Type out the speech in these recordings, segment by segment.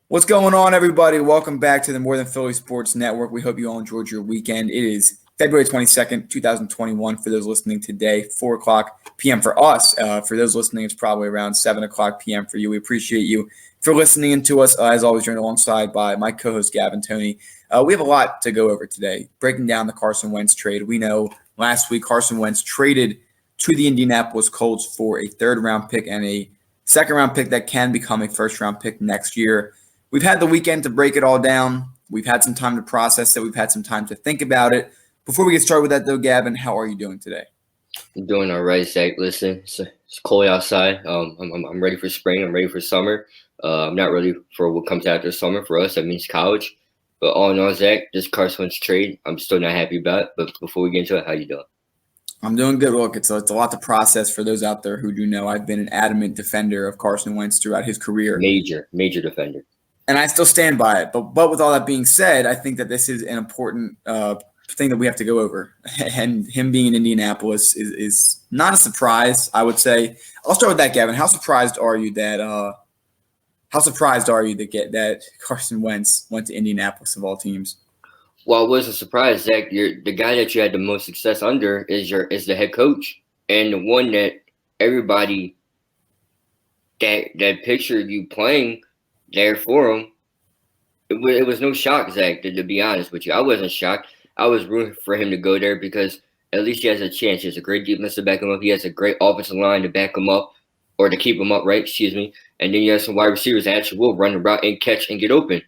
What's going on, everybody? Welcome back to the More Than Philly Sports Network. We hope you all enjoyed your weekend. It is February 22nd, 2021 for those listening today, 4 o'clock p.m. for us. For those listening, it's probably around 7 o'clock p.m. for you. We appreciate you for listening in to us. As always, joined alongside by my co-host, Gavin Tony. We have a lot to go over today, breaking down the Carson Wentz trade. We know last week Carson Wentz traded to the Indianapolis Colts for a third-round pick and a second-round pick that can become a first-round pick next year. We've had the weekend to break it all down. We've had some time to process it. We've had some time to think about it. Before we get started with that, though, Gavin, how are you doing today? I'm doing all right, Zach. Listen, it's cold outside. I'm ready for spring. I'm ready for summer. I'm not ready for what comes after summer. For us, that means college. But all in all, Zach, this Carson Wentz trade, I'm still not happy about. But before we get into it, how you doing? I'm doing good. Look, it's a lot to process for those out there who do know. I've been an adamant defender of Carson Wentz throughout his career. Major defender. And I still stand by it. But with all that being said, I think that this is an important thing that we have to go over. And him being in Indianapolis is not a surprise, I would say. I'll start with that, Gavin. How surprised are you that Carson Wentz went to Indianapolis of all teams? Well, I wasn't surprised, Zach. The guy that you had the most success under is the head coach, and the one that everybody that pictured you playing there for him. It was no shock, Zach, to be honest with you. I wasn't shocked. I was rooting for him to go there because at least he has a chance. He has a great defense to back him up. He has a great offensive line to back him up or to keep him upright, excuse me. And then you have some wide receivers that actually will run the route and catch and get open.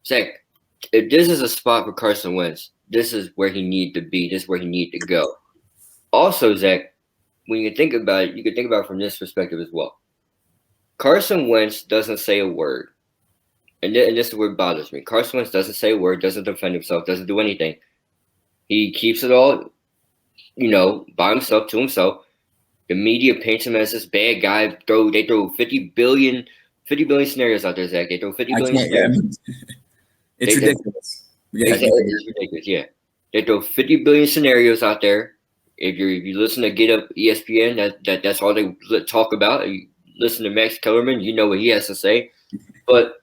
Zach, if this is a spot for Carson Wentz, this is where he needs to be. This is where he needs to go. Also, Zach, when you think about it, you can think about it from this perspective as well. Carson Wentz doesn't say a word. And this is what bothers me. Carson Wentz doesn't say a word, doesn't defend himself, doesn't do anything. He keeps it all, by himself, to himself. The media paints him as this bad guy. They throw 50 billion scenarios out there, Zach. They throw 50 billion scenarios. It's ridiculous. It's ridiculous, yeah. They throw 50 billion scenarios out there. If you listen to Get Up ESPN, that's all they talk about. You listen to Max Kellerman, you know what he has to say. But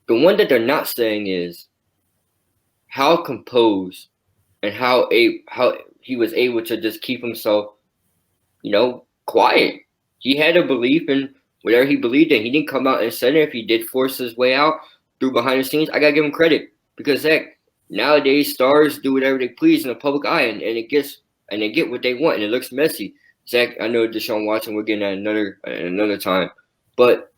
the one that they're not saying is how composed and how he was able to just keep himself, quiet. He had a belief in whatever he believed in. He didn't come out and say it. If he did force his way out through behind the scenes, I got to give him credit because, Zach, nowadays stars do whatever they please in the public eye and they get what they want and it looks messy. Zach, I know Deshaun Watson, we're getting at another time, but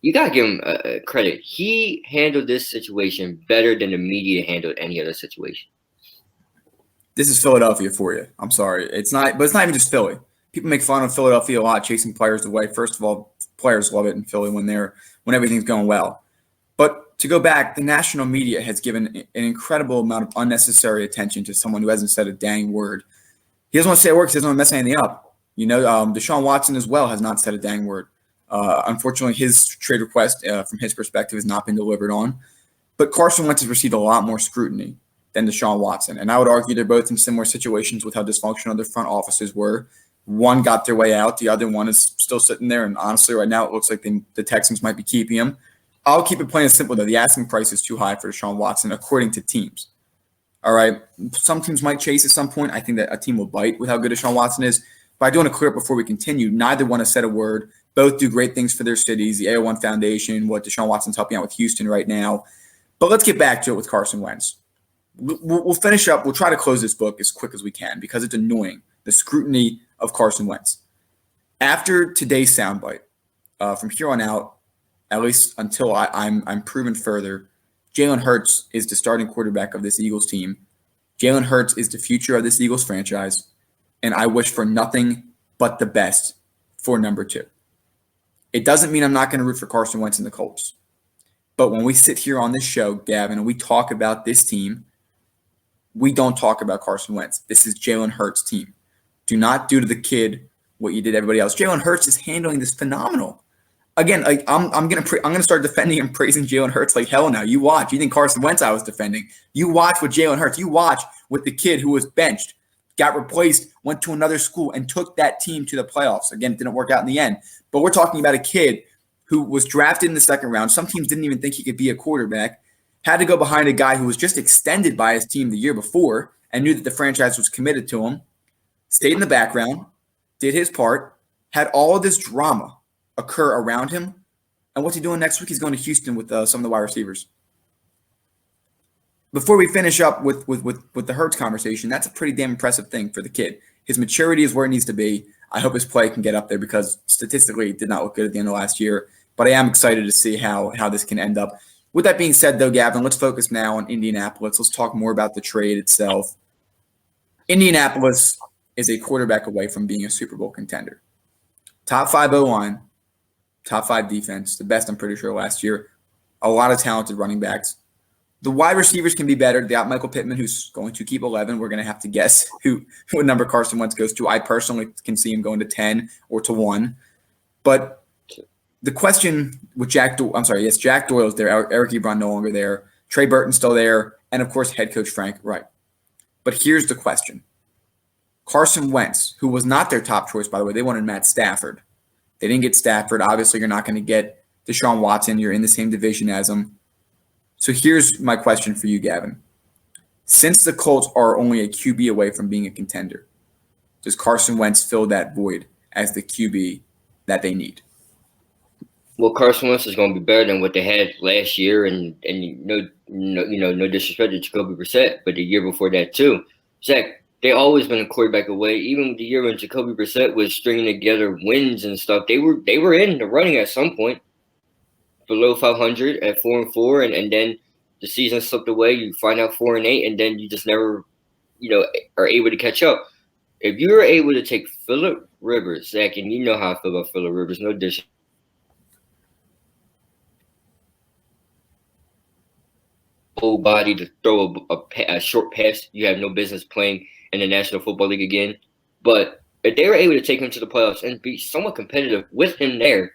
you got to give him credit. He handled this situation better than the media handled any other situation. This is Philadelphia for you. I'm sorry. It's not even just Philly. People make fun of Philadelphia a lot, chasing players away. First of all, players love it in Philly when everything's going well. But to go back, the national media has given an incredible amount of unnecessary attention to someone who hasn't said a dang word. He doesn't want to say a word because he doesn't want to mess anything up. Deshaun Watson as well has not said a dang word. Unfortunately, his trade request, from his perspective, has not been delivered on. But Carson Wentz has received a lot more scrutiny than Deshaun Watson. And I would argue they're both in similar situations with how dysfunctional their front offices were. One got their way out. The other one is still sitting there. And honestly, right now, it looks like the Texans might be keeping him. I'll keep it plain and simple, though. The asking price is too high for Deshaun Watson, according to teams. All right? Some teams might chase at some point. I think that a team will bite with how good Deshaun Watson is. But I do want to clear up before we continue. Neither one has said a word. Both do great things for their cities, the AO1 Foundation, what Deshaun Watson's helping out with Houston right now. But let's get back to it with Carson Wentz. We'll finish up. We'll try to close this book as quick as we can because it's annoying, the scrutiny of Carson Wentz. After today's soundbite, from here on out, at least until I'm proven further, Jalen Hurts is the starting quarterback of this Eagles team. Jalen Hurts is the future of this Eagles franchise, and I wish for nothing but the best for number 2. It doesn't mean I'm not going to root for Carson Wentz and the Colts. But when we sit here on this show, Gavin, and we talk about this team, we don't talk about Carson Wentz. This is Jalen Hurts' team. Do not do to the kid what you did to everybody else. Jalen Hurts is handling this phenomenal. Again, I'm gonna start defending and praising Jalen Hurts like hell now. You watch. You think Carson Wentz I was defending. You watch with Jalen Hurts. You watch with the kid who was benched, got replaced, went to another school, and took that team to the playoffs. Again, it didn't work out in the end. But we're talking about a kid who was drafted in the second round. Some teams didn't even think he could be a quarterback. Had to go behind a guy who was just extended by his team the year before and knew that the franchise was committed to him. Stayed in the background, did his part, had all of this drama occur around him. And what's he doing next week? He's going to Houston with some of the wide receivers. Before we finish up with the Hurts conversation, that's a pretty damn impressive thing for the kid. His maturity is where it needs to be. I hope his play can get up there because statistically it did not look good at the end of last year. But I am excited to see how this can end up. With that being said, though, Gavin, let's focus now on Indianapolis. Let's talk more about the trade itself. Indianapolis is a quarterback away from being a Super Bowl contender. Top 5 O-line, top 5 defense, the best I'm pretty sure last year. A lot of talented running backs. The wide receivers can be better. They got Michael Pittman, who's going to keep 11. We're going to have to guess what number Carson Wentz goes to. I personally can see him going to 10 or to 1. But the question with Jack Doyle is there. Eric Ebron no longer there. Trey Burton's still there. And, of course, head coach Frank Reich. But here's the question. Carson Wentz, who was not their top choice, by the way, they wanted Matt Stafford. They didn't get Stafford. Obviously, you're not going to get Deshaun Watson. You're in the same division as him. So here's my question for you, Gavin. Since the Colts are only a QB away from being a contender, does Carson Wentz fill that void as the QB that they need? Well, Carson Wentz is going to be better than what they had last year, and no disrespect to Jacoby Brissett, but the year before that too. Zach, they always been a quarterback away. Even the year when Jacoby Brissett was stringing together wins and stuff, they were in the running at some point. Below 500 at 4-4, and then the season slipped away. You find out 4-8, and then you just never, are able to catch up. If you were able to take Phillip Rivers, Zach, and you know how I feel about Phillip Rivers, no disrespect. Whole body to throw a short pass, you have no business playing in the National Football League again. But if they were able to take him to the playoffs and be somewhat competitive with him there,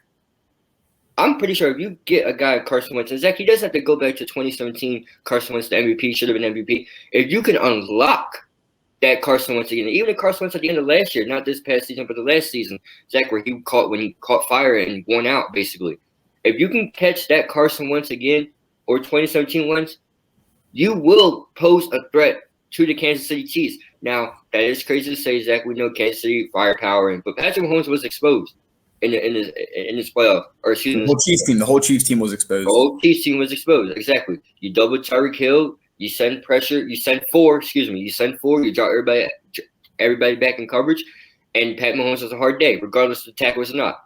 I'm pretty sure if you get a guy like Carson Wentz, and Zach, he does have to go back to 2017. Carson Wentz, the MVP, should have been MVP. If you can unlock that Carson Wentz again, even if Carson Wentz at the end of last year, not this past season, but the last season, Zach, where he caught fire and won out, basically. If you can catch that Carson Wentz again, or 2017 Wentz, you will pose a threat to the Kansas City Chiefs. Now, that is crazy to say, Zach. We know Kansas City firepower, but Patrick Mahomes was exposed in this playoff, or excuse me, the whole Chiefs team was exposed. The whole Chiefs team was exposed. Exactly. You double Tyreek Hill. You send pressure. You send 4. You send 4. You drop everybody back in coverage, and Pat Mahomes has a hard day, regardless if the tackle was or not.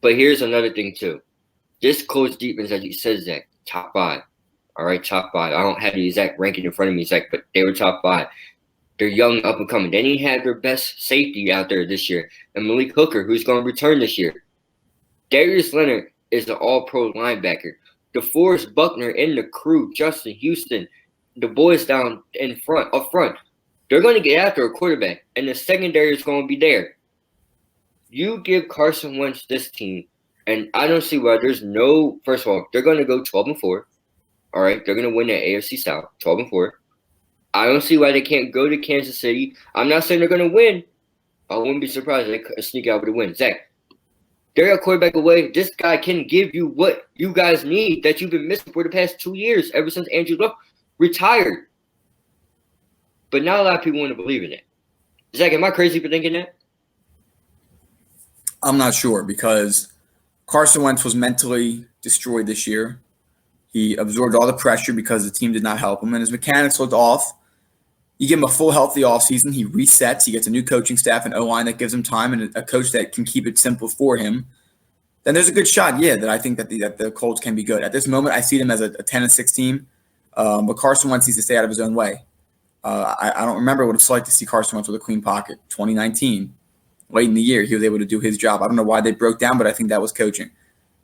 But here's another thing too. This Colts defense, as you said, Zach, top 5. All right, top 5. I don't have the exact ranking in front of me, Zach, but they were top 5. They're young, up and coming. They didn't have their best safety out there this year. And Malik Hooker, who's going to return this year. Darius Leonard is an all-pro linebacker. DeForest Buckner in the crew, Justin Houston, the boys down up front. They're going to get after a quarterback, and the secondary is going to be there. You give Carson Wentz this team, and I don't see why there's no – first of all, they're going to go 12-4. All right, they're going to win the AFC South, 12-4. I don't see why they can't go to Kansas City. I'm not saying they're going to win. I wouldn't be surprised if they sneak out with a win. Zach, they're a quarterback away. This guy can give you what you guys need that you've been missing for the past 2 years, ever since Andrew Luck retired. But not a lot of people want to believe in it. Zach, am I crazy for thinking that? I'm not sure because Carson Wentz was mentally destroyed this year. He absorbed all the pressure because the team did not help him, and his mechanics looked off. You give him a full healthy offseason. He resets. He gets a new coaching staff, an O-line that gives him time, and a coach that can keep it simple for him. Then there's a good shot, that I think that the Colts can be good. At this moment, I see them as a 10-6 team, but Carson Wentz needs to stay out of his own way. I don't remember what it's like to see Carson Wentz with a clean pocket. 2019, late in the year, he was able to do his job. I don't know why they broke down, but I think that was coaching.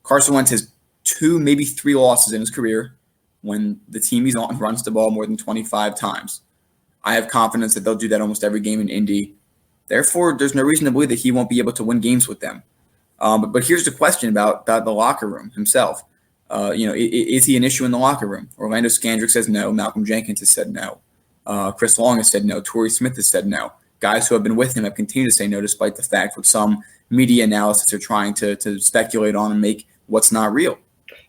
Carson Wentz has 2, maybe 3 losses in his career when the team he's on runs the ball more than 25 times. I have confidence that they'll do that almost every game in Indy. Therefore, there's no reason to believe that he won't be able to win games with them. But here's the question about the locker room himself. Is he an issue in the locker room? Orlando Scandrick says no. Malcolm Jenkins has said no. Chris Long has said no. Torrey Smith has said no. guys who have been with him have continued to say no, despite the fact what some media analysis are trying to speculate on and make what's not real.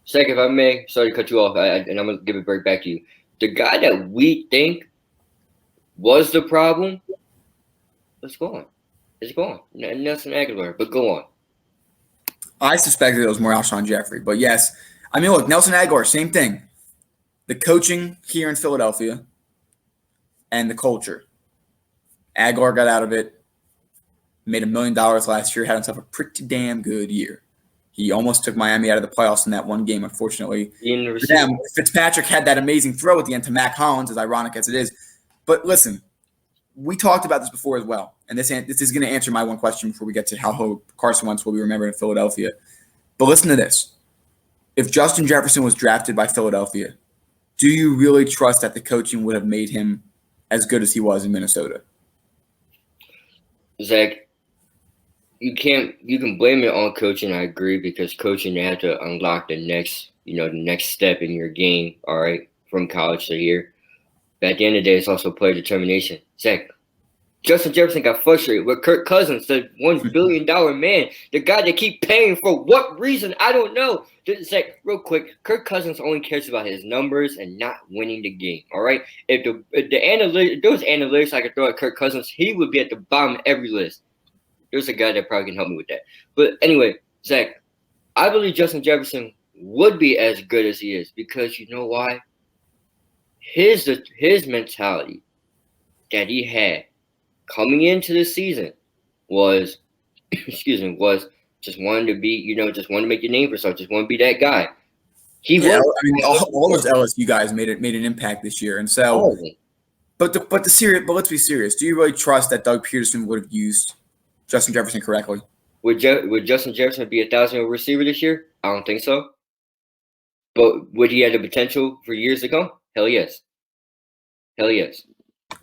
Zach, if I may, sorry to cut you off, and I'm going to give it right back to you. The guy that we think was the problem, let's go on. It's gone. Nelson Aguilar, but go on. I suspected it was more Alshon Jeffrey, but yes. I mean, look, Nelson Aguilar, same thing. The coaching here in Philadelphia and the culture. Aguilar got out of it, made $1 million last year, had himself a pretty damn good year. He almost took Miami out of the playoffs in that one game, unfortunately. For them, Fitzpatrick had that amazing throw at the end to Mac Hollins, as ironic as it is. But listen, we talked about this before as well, and this is going to answer my one question before we get to how Carson Wentz will be remembered in Philadelphia. But listen to this. If Justin Jefferson was drafted by Philadelphia, do you really trust that the coaching would have made him as good as he was in Minnesota? Zach, you can blame it on coaching. I agree, because coaching, they have to unlock the next step in your game. All right, from college to here. But at the end of the day, it's also player determination. Zach, Justin Jefferson got frustrated with Kirk Cousins, the $1 billion man, the guy they keep paying for what reason, I don't know. Zach, real quick, Kirk Cousins only cares about his numbers and not winning the game. All right, if there was analytics I could throw at Kirk Cousins, he would be at the bottom of every list. There's a guy that probably can help me with that. But anyway, Zach, I believe Justin Jefferson would be as good as he is, because you know why? His mentality that he had coming into the season was, was just wanting to be, just wanting to make your name for yourself, just want to be that guy. All those LSU guys made an impact this year, and so. But let's be serious. Do you really trust that Doug Peterson would have used Justin Jefferson correctly? Would Justin Jefferson be a 1,000-yard receiver this year? I don't think so. But would he have the potential for years to come? Hell yes. Hell yes.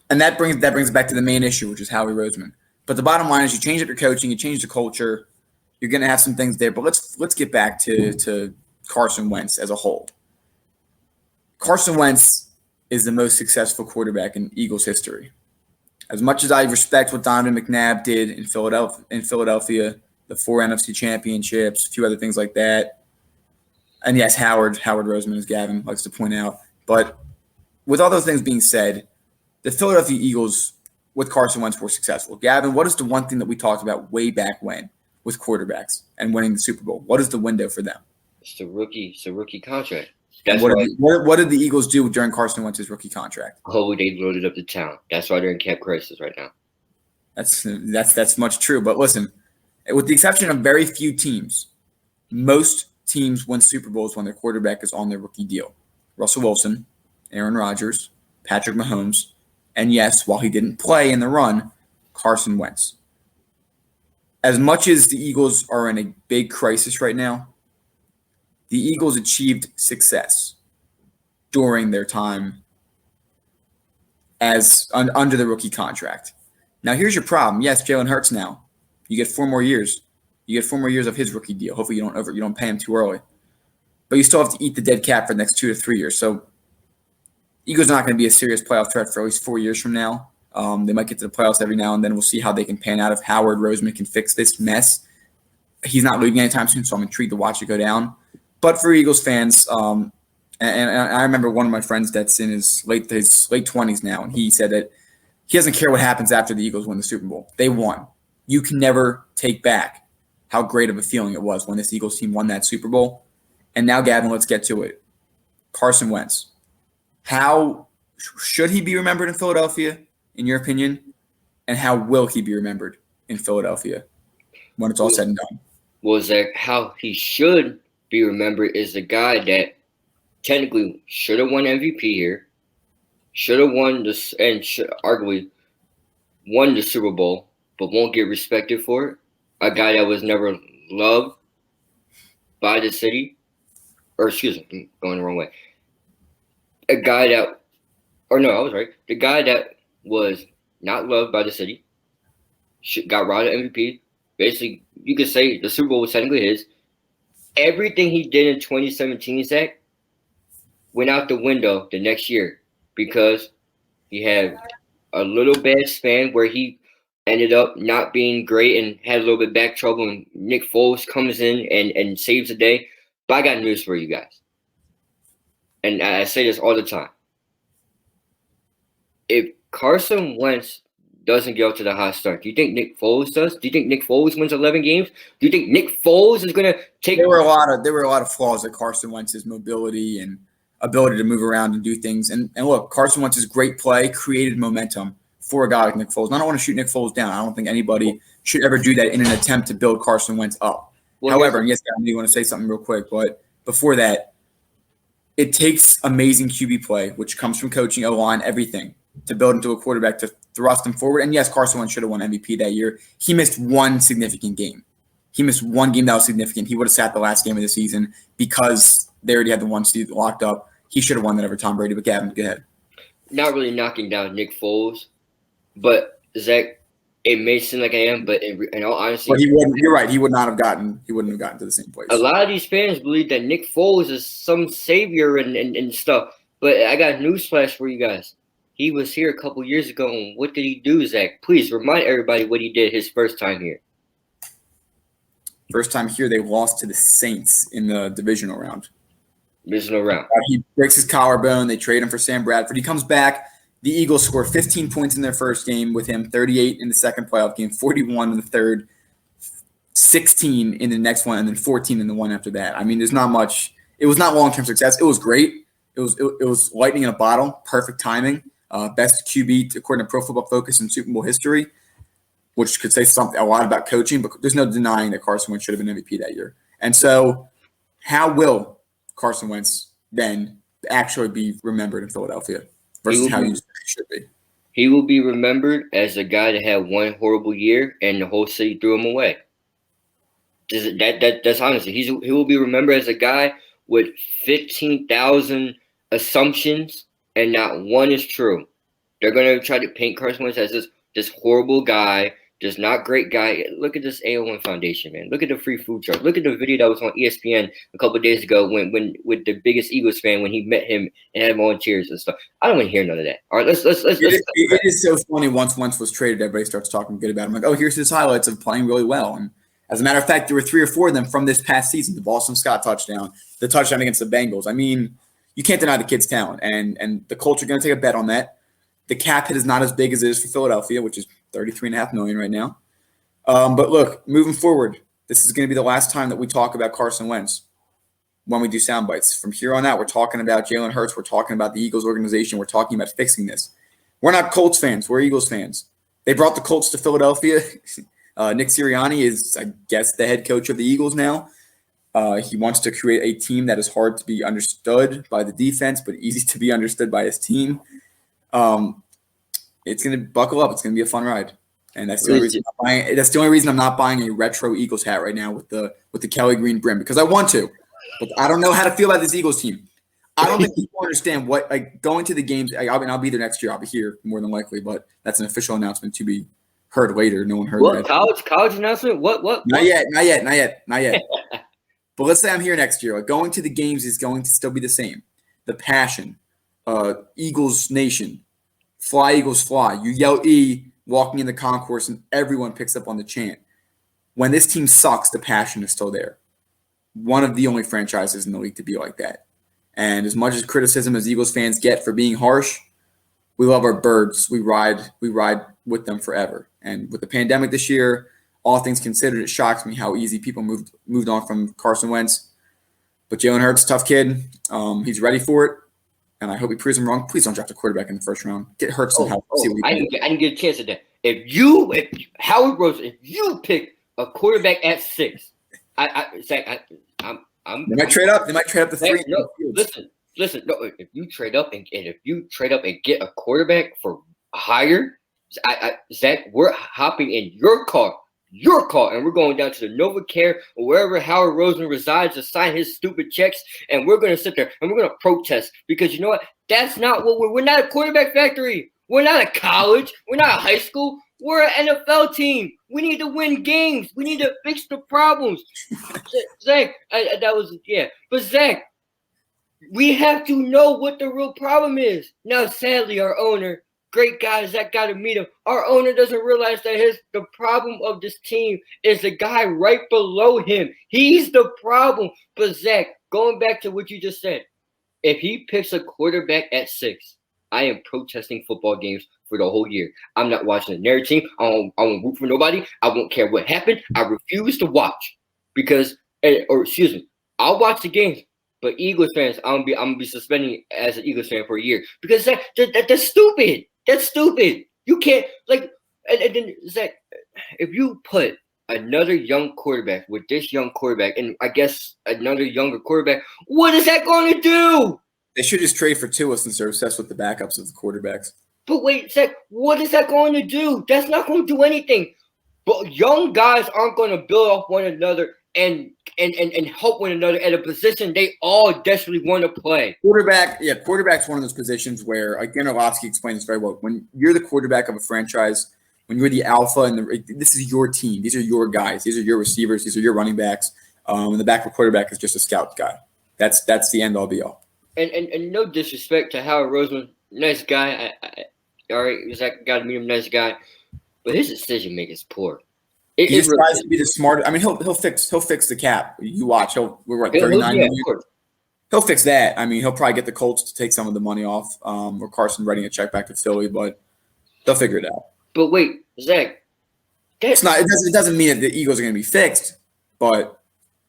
And that brings it back to the main issue, which is Howie Roseman. But the bottom line is, you change up your coaching, you change the culture, you're going to have some things there. But let's get back to Carson Wentz as a whole. Carson Wentz is the most successful quarterback in Eagles history. As much as I respect what Donovan McNabb did in Philadelphia, the 4 NFC championships, a few other things like that. And yes, Howard Roseman, as Gavin likes to point out. But with all those things being said, the Philadelphia Eagles with Carson Wentz were successful. Gavin, what is the one thing that we talked about way back when with quarterbacks and winning the Super Bowl? What is the window for them? It's the rookie contract. What did the Eagles do during Carson Wentz's rookie contract? Oh, they loaded up the town. That's why they're in cap crisis right now. That's much true. But listen, with the exception of very few teams, most teams win Super Bowls when their quarterback is on their rookie deal. Russell Wilson, Aaron Rodgers, Patrick Mahomes, and yes, while he didn't play in the run, Carson Wentz. As much as the Eagles are in a big crisis right now, the Eagles achieved success during their time as under the rookie contract. Now, here's your problem. Yes, Jalen Hurts now. You get 4 more years. You get 4 more years of his rookie deal. Hopefully you don't pay him too early. But you still have to eat the dead cap for the next 2 to 3 years. So Eagles are not going to be a serious playoff threat for at least 4 years from now. They might get to the playoffs every now and then. We'll see how they can pan out if Howard Roseman can fix this mess. He's not leaving anytime soon, so I'm intrigued to watch it go down. But for Eagles fans, and I remember one of my friends that's in his late 20s now, and he said that he doesn't care what happens after the Eagles win the Super Bowl. They won. You can never take back how great of a feeling it was when this Eagles team won that Super Bowl. And now, Gavin, let's get to it. Carson Wentz. How should he be remembered in Philadelphia, in your opinion? And how will he be remembered in Philadelphia when it's all said and done? Well, Zach, how he should be remembered is the guy that technically should have won MVP here, should have won this, and arguably won the Super Bowl, but won't get respected for it. A guy that was never loved by the city, or excuse me, I'm going the wrong way. A guy that, or no, I was right. The guy that was not loved by the city, got robbed of MVP. Basically, you could say the Super Bowl was technically his. Everything he did in 2017, Zach, went out the window the next year because he had a little bad span where he ended up not being great and had a little bit back trouble, and Nick Foles comes in and saves the day. But I got news for you guys. And I say this all the time. If Carson Wentz doesn't get out to the hot start, do you think Nick Foles does? Do you think Nick Foles wins 11 games? Do you think Nick Foles is going to take? There were a lot of flaws at Carson Wentz's mobility and ability to move around and do things. And look, Carson Wentz's great play created momentum for a guy like Nick Foles. And I don't want to shoot Nick Foles down. I don't think anybody should ever do that in an attempt to build Carson Wentz up. Well, however, and yes, I do want to say something real quick, but before that, it takes amazing QB play, which comes from coaching, O-line, everything, to build into a quarterback to thrust him forward. And yes, Carson Wentz should have won MVP that year. He missed one significant game. He missed one game that was significant. He would have sat the last game of the season because they already had the 1 seed locked up. He should have won that over Tom Brady. But Gavin, go ahead. Not really knocking down Nick Foles, but Zach, it may seem like I am, but in all honesty, but he wouldn't. You're right. He wouldn't have gotten to the same place. A lot of these fans believe that Nick Foles is some savior and stuff. But I got a newsflash for you guys. He was here a couple years ago, and what did he do, Zach? Please remind everybody what he did his first time here. First time here, they lost to the Saints in the divisional round. He breaks his collarbone. They trade him for Sam Bradford. He comes back. The Eagles score 15 points in their first game with him, 38 in the second playoff game, 41 in the third, 16 in the next one, and then 14 in the one after that. I mean, there's not much. It was not long-term success. It was great. It was lightning in a bottle, perfect timing. Best QB according to Pro Football Focus in Super Bowl history, which could say something a lot about coaching, but there's no denying that Carson Wentz should have been MVP that year. And so how will Carson Wentz then actually be remembered in Philadelphia versus how he should be? He will be remembered as a guy that had one horrible year and the whole city threw him away. That's honestly. He will be remembered as a guy with 15,000 assumptions and not one is true. They're going to try to paint Carson Wentz as this horrible guy, this not great guy. Look at this AO1 Foundation, man. Look at the free food truck. Look at the video that was on ESPN a couple of days ago when with the biggest Eagles fan when he met him and had volunteers and stuff. I don't want to hear none of that. All right, let's. It is so funny. Once Wentz was traded, everybody starts talking good about him. Like, oh, here's his highlights of playing really well. And as a matter of fact, there were 3 or 4 of them from this past season. The Boston Scott touchdown, the touchdown against the Bengals. I mean, you can't deny the kid's talent, and the Colts are going to take a bet on that. The cap hit is not as big as it is for Philadelphia, which is $33.5 million right now. But look, moving forward, this is going to be the last time that we talk about Carson Wentz when we do sound bites. From here on out, we're talking about Jalen Hurts. We're talking about the Eagles organization. We're talking about fixing this. We're not Colts fans. We're Eagles fans. They brought the Colts to Philadelphia. Nick Sirianni is, I guess, the head coach of the Eagles now. He wants to create a team that is hard to be understood by the defense, but easy to be understood by his team. It's going to buckle up. It's going to be a fun ride. And that's the only reason I'm not buying a retro Eagles hat right now with the Kelly green brim, because I want to, but I don't know how to feel about this Eagles team. I don't think people understand what, like, going to the games. I'll be there next year. I'll be here more than likely, but that's an official announcement to be heard later. No one heard that. College announcement? What? Not yet. But let's say I'm here next year. Like, going to the games is going to still be the same. The passion, Eagles Nation, fly Eagles fly. You yell E walking in the concourse, and everyone picks up on the chant. When this team sucks, the passion is still there. One of the only franchises in the league to be like that. And as much as criticism as Eagles fans get for being harsh, we love our birds. We ride with them forever. And with the pandemic this year, all things considered, it shocks me how easy people moved on from Carson Wentz. But Jalen Hurts, tough kid. He's ready for it. And I hope he proves him wrong. Please don't draft a quarterback in the first round. Get Hurts and help. See what I didn't get a chance at that. If Howard Rosen, if you pick a quarterback at 6, Zach, They might trade up. They might trade up to 3. No, listen. No, if you trade up and get a quarterback for higher, Zach, we're hopping in your car, and we're going down to the NovaCare or wherever Howard Rosen resides to sign his stupid checks, and we're going to sit there and we're going to protest because you know what? That's not what we're not a quarterback factory. We're not a college. We're not a high school. We're an NFL team. We need to win games. We need to fix the problems. Zach, But Zach, we have to know what the real problem is. Now, sadly, our owner great guy. Zach got to meet him. Our owner doesn't realize that the problem of this team is the guy right below him. He's the problem. But Zach, going back to what you just said, if he picks a quarterback at 6, I am protesting football games for the whole year. I'm not watching another team. I won't root for nobody. I won't care what happened. I refuse to watch I'll watch the games. But Eagles fans, I'm gonna be suspending as an Eagles fan for a year because that's stupid. That's stupid. You can't and then Zach, if you put another young quarterback with this young quarterback, and I guess another younger quarterback, what is that going to do? They should just trade for Tua since they're obsessed with the backups of the quarterbacks. But wait, Zach, what is that going to do? That's not going to do anything. But young guys aren't going to build off one another and help one another at a position they all desperately want to play. Quarterback's one of those positions where, again, Orlovsky explains very well. When you're the quarterback of a franchise, when you're the alpha, and this is your team. These are your guys. These are your receivers. These are your running backs. And the backup quarterback is just a scout guy. That's the end all be all. And no disrespect to Howard Roseman, nice guy. All right, Zach got to meet him, nice guy, but his decision making is poor. He just tries to be the smart. I mean, he'll fix the cap. You watch. We're at 39 million. He'll fix that. I mean, he'll probably get the Colts to take some of the money off, or Carson writing a check back to Philly, but they'll figure it out. But wait, Zach, it's not. It doesn't mean that the Eagles are going to be fixed, but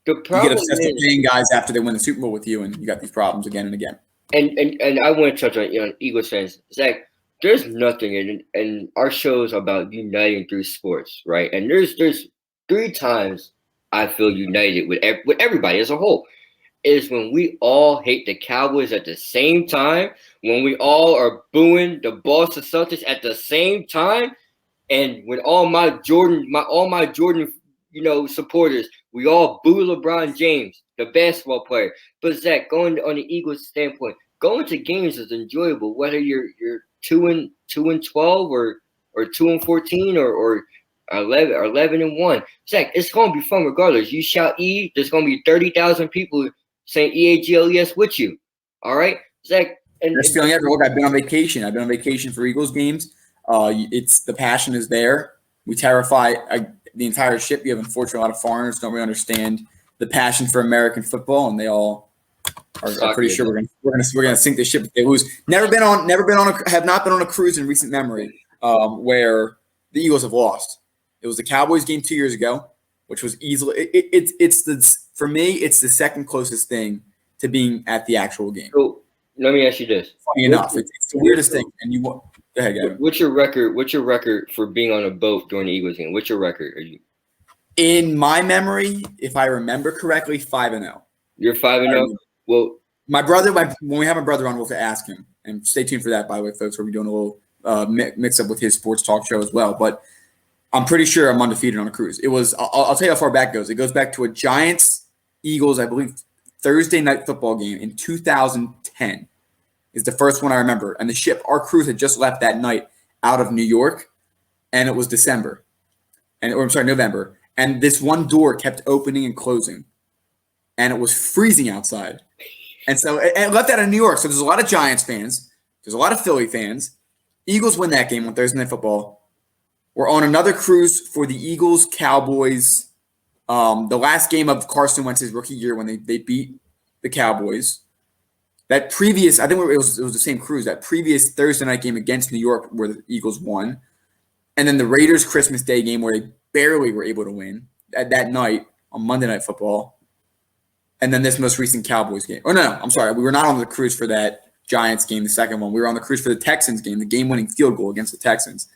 the problem you get obsessed with paying guys after they win the Super Bowl with you, and you got these problems again and again. And I want to touch on Eagles fans, Zach. There's nothing, and our show is about uniting through sports, right? And there's 3 times I feel united with everybody as a whole. Is when we all hate the Cowboys at the same time, when we all are booing the Boston Celtics at the same time, and when all my Jordan, supporters, we all boo LeBron James, the basketball player. But Zach, going on the Eagles standpoint, going to games is enjoyable, whether you're 2-12 or 2-14 or 11-1. Zach, it's gonna be fun regardless. You shout E, there's gonna be 30,000 people saying EAGLES with you. All right, Zach. Best feeling ever. Look, I've been on vacation. I've been on vacation for Eagles games. It's the passion is there. We terrify the entire ship. You have unfortunately a lot of foreigners don't really understand the passion for American football, and they all are pretty sure we're gonna sink the ship if they lose. Have not been on a cruise in recent memory where the Eagles have lost. It was the Cowboys game 2 years ago, which was easily for me it's the second closest thing to being at the actual game. So let me ask you this. Funny enough, it's the weirdest thing. And go ahead, Gavin. What's your record? What's your record for being on a boat during the Eagles game? What's your record? In my memory, if I remember correctly, 5-0. You're 5-0. Well, my brother. When we have my brother on, we'll have to ask him. And stay tuned for that, by the way, folks. We're doing a little mix up with his sports talk show as well. But I'm pretty sure I'm undefeated on a cruise. It was. I'll tell you how far back it goes. It goes back to a Giants-Eagles, I believe, Thursday night football game in 2010. Is the first one I remember. And our cruise had just left that night out of New York, and it was November. And this one door kept opening and closing, and it was freezing outside. And so it left out of New York. So there's a lot of Giants fans. There's a lot of Philly fans. Eagles win that game on Thursday Night Football. We're on another cruise for the Eagles-Cowboys. The last game of Carson Wentz's rookie year when they beat the Cowboys. That previous, I think it was the same cruise. That previous Thursday night game against New York where the Eagles won. And then the Raiders Christmas Day game where they barely were able to win at that night on Monday Night Football. And then this most recent Cowboys game. Oh, no, I'm sorry. We were not on the cruise for that Giants game, the second one. We were on the cruise for the Texans game, the game-winning field goal against the Texans.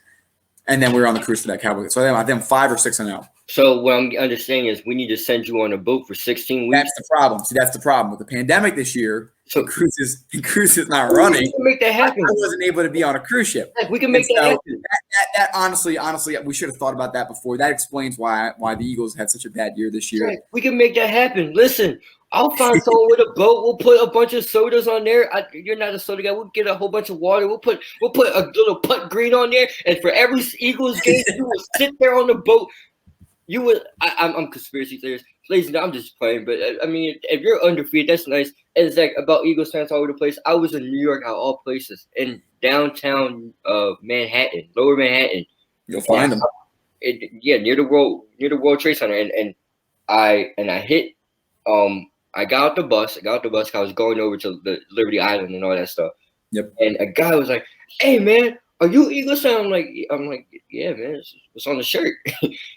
And then we were on the cruise for that Cowboys. So I think I'm 5 or 6-0. So what I'm understanding is we need to send you on a boat for 16 weeks. That's the problem. See, that's the problem. With the pandemic this year, so cruise is not running. We can make that happen. I wasn't able to be on a cruise ship. We can make that happen. That honestly, we should have thought about that before. That explains why the Eagles had such a bad year this year. We can make that happen. Listen, I'll find someone with a boat. We'll put a bunch of sodas on there. You're not a soda guy. We'll get a whole bunch of water. We'll put a little putt green on there. And for every Eagles game, you will sit there on the boat. You would. I'm conspiracy theorist. Ladies, I'm just playing. But I mean, if you're undefeated, that's nice. And Zach, about Eagles fans all over the place. I was in New York, out of all places, and downtown Manhattan, Lower Manhattan. You'll find them. Near the World Trade Center, and I hit. I got out the bus. I was going over to the Liberty Island and all that stuff. Yep. And a guy was like, "Hey man, are you Eagles fan?" I'm like, yeah, man, it's on the shirt.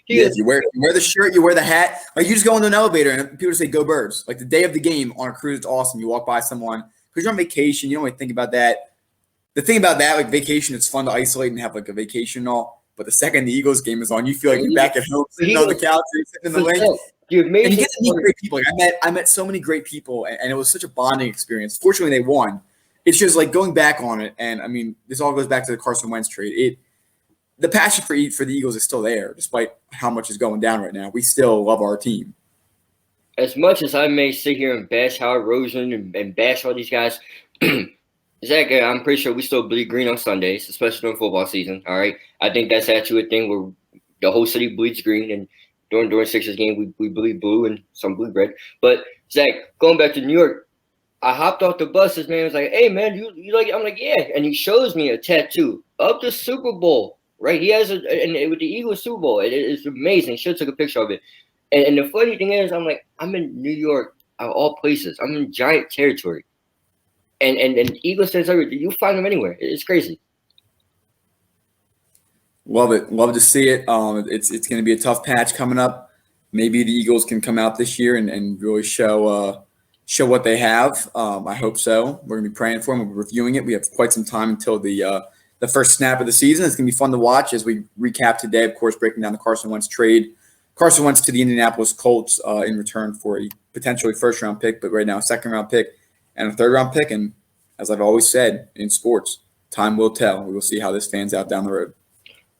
You wear the shirt, you wear the hat. Like you just go into an elevator and people say, "Go Birds!" Like the day of the game on a cruise, it's awesome. You walk by someone because you're on vacation. You don't really think about that. The thing about that, like vacation, it's fun to isolate and have like a vacation and all. But the second the Eagles game is on, you feel like you're back at home, sitting on the couch, sitting in the lake. And you get to meet great people. Like I met so many great people, and it was such a bonding experience. Fortunately, they won. It's just like going back on it, and I mean, this all goes back to the Carson Wentz trade. The passion for the Eagles is still there, despite how much is going down right now. We still love our team. As much as I may sit here and bash Howard Rosen and bash all these guys, Zach, I'm pretty sure we still bleed green on Sundays, especially during football season. All right, I think that's actually a thing where the whole city bleeds green, and during Sixers game we bleed blue and some bleed red. But Zach, going back to New York, I hopped off the bus. This man was like, "Hey man, you like?" I'm like, "Yeah," and he shows me a tattoo of the Super Bowl. Right, he has and with the Eagles Super Bowl. It's amazing. Should have took a picture of it. And the funny thing is, I'm like, I'm in New York, of all places. I'm in giant territory. And Eagles fans everywhere. You find them anywhere. It's crazy. Love it. Love to see it. It's going to be a tough patch coming up. Maybe the Eagles can come out this year and really show what they have. I hope so. We're going to be praying for them. We're reviewing it. We have quite some time until the first snap of the season. It's going to be fun to watch as we recap today, of course, breaking down the Carson Wentz trade. Carson Wentz to the Indianapolis Colts in return for a potentially first-round pick, but right now a second-round pick and a third-round pick. And as I've always said in sports, time will tell. We will see how this fans out down the road.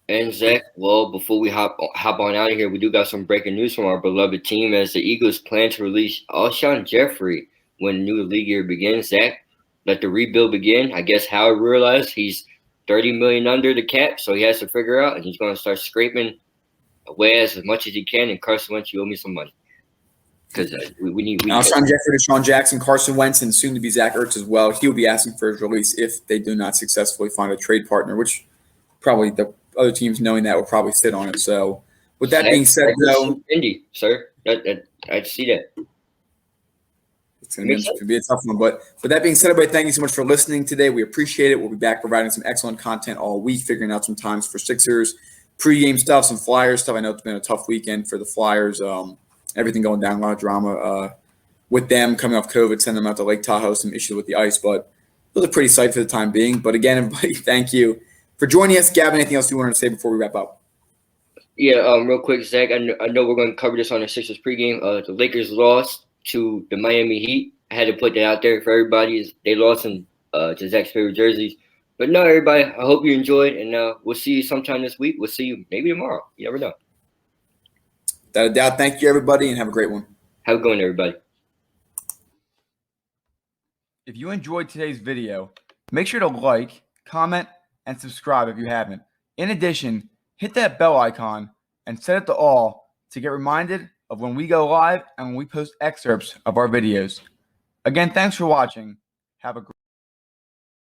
And Zach, well, before we hop on out of here, we do got some breaking news from our beloved team as the Eagles plan to release Alshon Jeffrey when the new league year begins. Zach, let the rebuild begin. I guess Howard realized he's $30 million under the cap, so he has to figure out, and he's going to start scraping away as much as he can. And Carson Wentz, you owe me some money because we need. Alshon Jeffrey, Deshaun Jackson, Carson Wentz, and soon to be Zach Ertz as well. He will be asking for his release if they do not successfully find a trade partner, which probably the other teams knowing that will probably sit on it. So, with that being said, though, Indy, sir, I see that. It's going to be a tough one. But with that being said, everybody, thank you so much for listening today. We appreciate it. We'll be back providing some excellent content all week, figuring out some times for Sixers, pregame stuff, some Flyers stuff. I know it's been a tough weekend for the Flyers. Everything going down, a lot of drama with them coming off COVID, sending them out to Lake Tahoe, some issues with the ice. But those are pretty sight for the time being. But again, everybody, thank you for joining us. Gavin, anything else you wanted to say before we wrap up? Yeah, real quick, Zach, I know we're going to cover this on the Sixers pregame. The Lakers lost to the Miami Heat. I had to put that out there for everybody. They lost in to Zach's favorite jerseys. But no, everybody, I hope you enjoyed, and we'll see you sometime this week. We'll see you maybe tomorrow. You never know. Without a doubt, thank you, everybody, and have a great one. Have a good one, everybody. If you enjoyed today's video, make sure to like, comment, and subscribe if you haven't. In addition, hit that bell icon and set it to all to get reminded of when we go live and when we post excerpts of our videos. Again, thanks for watching. Have a great